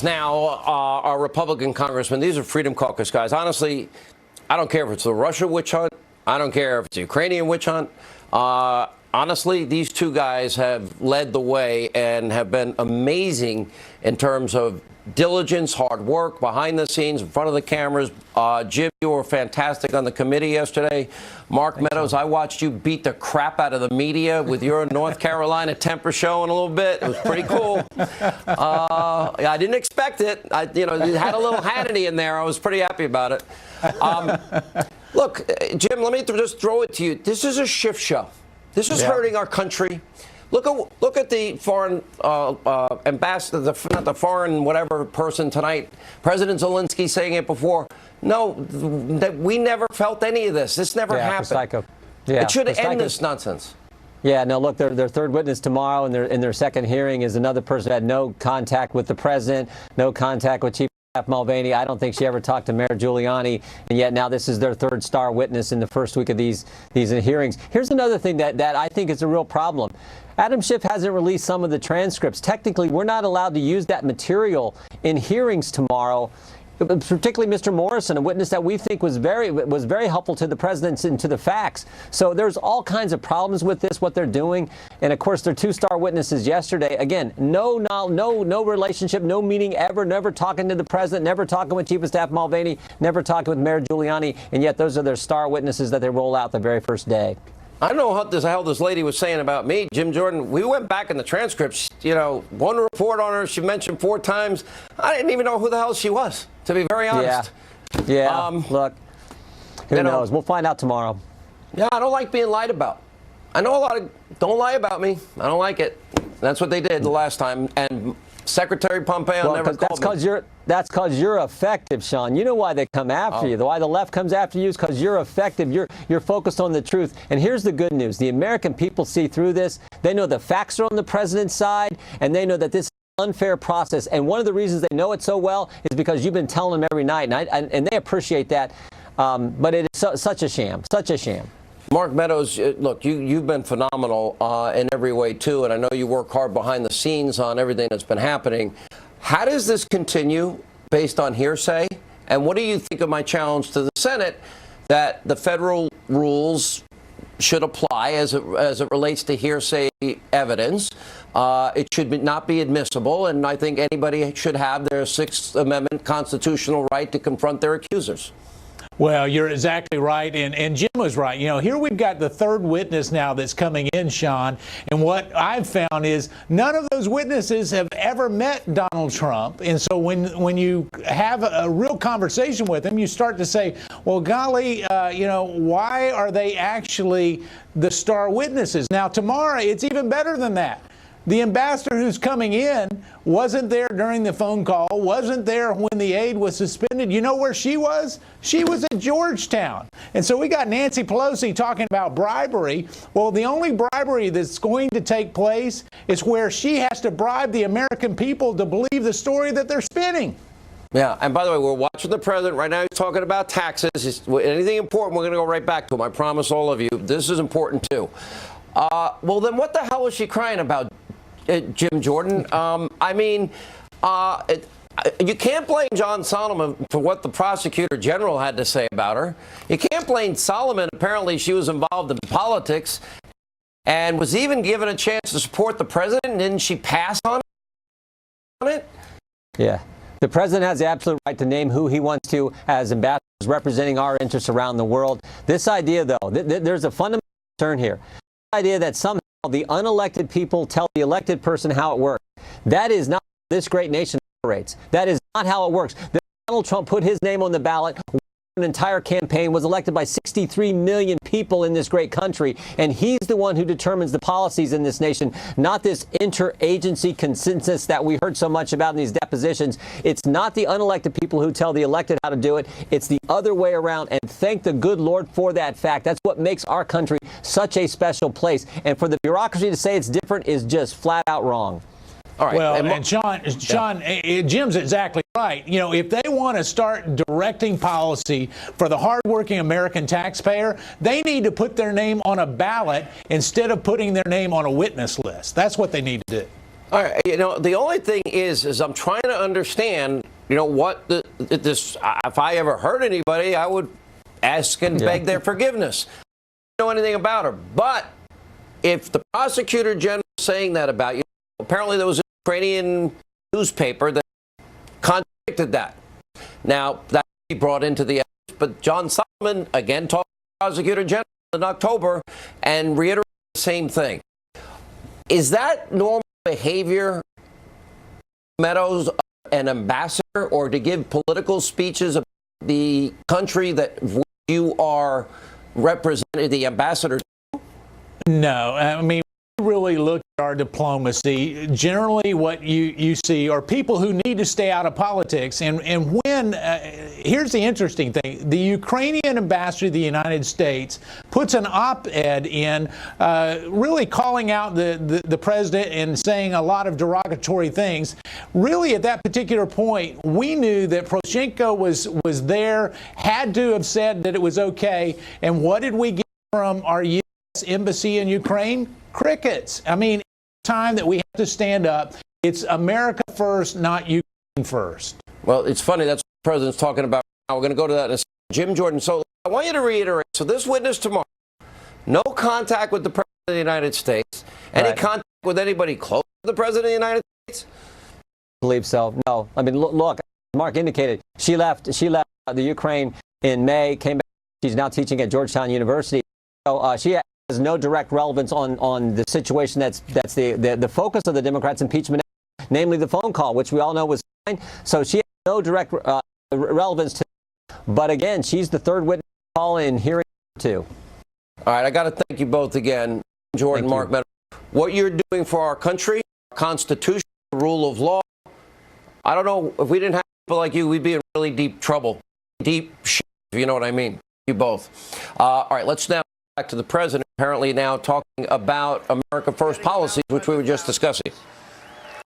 Now, our Republican congressmen, these are Freedom Caucus guys. Honestly, I don't care if it's the Russia witch hunt. I don't care if it's the Ukrainian witch hunt. Honestly, these two guys have led the way and have been amazing in terms of diligence, hard work, behind the scenes, in front of the cameras. Jim, you were fantastic on the committee yesterday. Mark Meadows, I watched you beat the crap out of the media with your North Carolina temper showing a little bit. It was pretty cool. I didn't expect it. You had a little Hannity in there. I was pretty happy about it. Look, Jim, let me just throw it to you. This is a shift show. This is hurting our country. Look at the foreign ambassador, not the foreign whatever person tonight. President Zelensky saying it before. No, that we never felt any of this. This never happened. It should end this nonsense. Yeah, no, look, their third witness tomorrow in their second hearing is another person who had no contact with the president, no contact with Chief Mulvaney. I don't think she ever talked to Mayor Giuliani, and yet now this is their third star witness in the first week of these hearings. Here's another thing that I think is a real problem. Adam Schiff hasn't released some of the transcripts. Technically, we're not allowed to use that material in hearings tomorrow. Particularly Mr. Morrison, a witness that we think was very helpful to the president and to the facts. So there's all kinds of problems with this, what they're doing. And of course, their two-star witnesses yesterday, again, no relationship, no meeting ever, never talking to the president, never talking with Chief of Staff Mulvaney, never talking with Mayor Giuliani. And yet those are their star witnesses that they roll out the very first day. I don't know what the hell this lady was saying about me, Jim Jordan. We went back in the transcripts, one report on her, she mentioned 4 times. I didn't even know who the hell she was, to be very honest. Yeah. Look, who knows? We'll find out tomorrow. Yeah, I don't like being lied about. I know a lot of don't lie about me. I don't like it. That's what they did the last time. And Secretary Pompeo never called me. That's because you're effective, Sean. You know why they come after you. Why the left comes after you is because you're effective. You're focused on the truth. And here's the good news. The American people see through this. They know the facts are on the president's side, and they know that this is an unfair process. And one of the reasons they know it so well is because you've been telling them every night, and they appreciate that. But it is such a sham, such a sham. Mark Meadows, look, you've been phenomenal in every way, too, and I know you work hard behind the scenes on everything that's been happening. How does this continue based on hearsay? And what do you think of my challenge to the Senate that the federal rules should apply as it relates to hearsay evidence? It should not be admissible, and I think anybody should have their Sixth Amendment constitutional right to confront their accusers. Well, you're exactly right, and Jim was right. Here we've got the third witness now that's coming in, Sean, and what I've found is none of those witnesses have ever met Donald Trump, and so when you have a real conversation with him, you start to say, well, golly, why are they actually the star witnesses? Now, tomorrow, it's even better than that. The ambassador who's coming in wasn't there during the phone call, wasn't there when the aid was suspended. You know where she was? She was at Georgetown. And so we got Nancy Pelosi talking about bribery. Well, the only bribery that's going to take place is where she has to bribe the American people to believe the story that they're spinning. Yeah, and by the way, we're watching the president right now. He's talking about taxes. Anything important, we're going to go right back to him. I promise all of you. This is important, too. Well, then what the hell was she crying about, Jim Jordan? You can't blame John Solomon for what the prosecutor general had to say about her. You can't blame Solomon. Apparently, she was involved in politics and was even given a chance to support the president. Didn't she pass on it? Yeah. The president has the absolute right to name who he wants to as ambassadors representing our interests around the world. This idea, though, there's a fundamental concern here. The idea that somehow the unelected people tell the elected person how it works. That is not how this great nation operates. That is not how it works. Donald Trump put his name on the ballot. An entire campaign was elected by 63 million people in this great country, and he's the one who determines the policies in this nation, not this interagency consensus that we heard so much about in these depositions. It's not the unelected people who tell the elected how to do it. It's the other way around, and thank the good Lord for that fact. That's what makes our country such a special place, and for the bureaucracy to say it's different is just flat out wrong. All right. Well, and Sean, Jim's exactly right. If they want to start directing policy for the hardworking American taxpayer, they need to put their name on a ballot instead of putting their name on a witness list. That's what they need to do. All right, the only thing is I'm trying to understand, what this. If I ever hurt anybody, I would ask and beg their forgiveness. I don't know anything about her, but if the prosecutor general is saying that about you, apparently there was a Ukrainian newspaper that contradicted that. Now that be brought into the evidence, but John Solomon again talked to the prosecutor general in October and reiterated the same thing. Is that normal behavior, Meadows, an ambassador, or to give political speeches about the country that you are representing, the ambassador? No, I mean, we really look at our diplomacy. Generally, what you see are people who need to stay out of politics. And when, here's the interesting thing, the Ukrainian ambassador to the United States puts an op-ed in really calling out the president and saying a lot of derogatory things. Really, at that particular point, we knew that Poroshenko was there, had to have said that it was okay. And what did we get from our U.S. embassy in Ukraine? Crickets. I mean, time that we have to stand up, it's America first, not Ukraine first. Well, it's funny. That's what the president's talking about. Now we're going to go to that in a second. Jim Jordan. So I want you to reiterate. So this witness tomorrow, no contact with the president of the United States. Any contact with anybody close to the president of the United States? I believe so. No. I mean, look, Mark indicated she left the Ukraine in May, came back. She's now teaching at Georgetown University. So she has no direct relevance on the situation that's the focus of the Democrats' impeachment, namely the phone call, which we all know was fine. So she has no direct relevance to. But again, she's the third witness call in hearing two. All right, I got to thank you both again, Jordan, Mark Meadows. What you're doing for our country, our Constitution, the rule of law. I don't know, if we didn't have people like you, we'd be in really deep trouble, deep shit, if you know what I mean. You both. All right, let's now back to the president, apparently now talking about America First policies, which we were just discussing.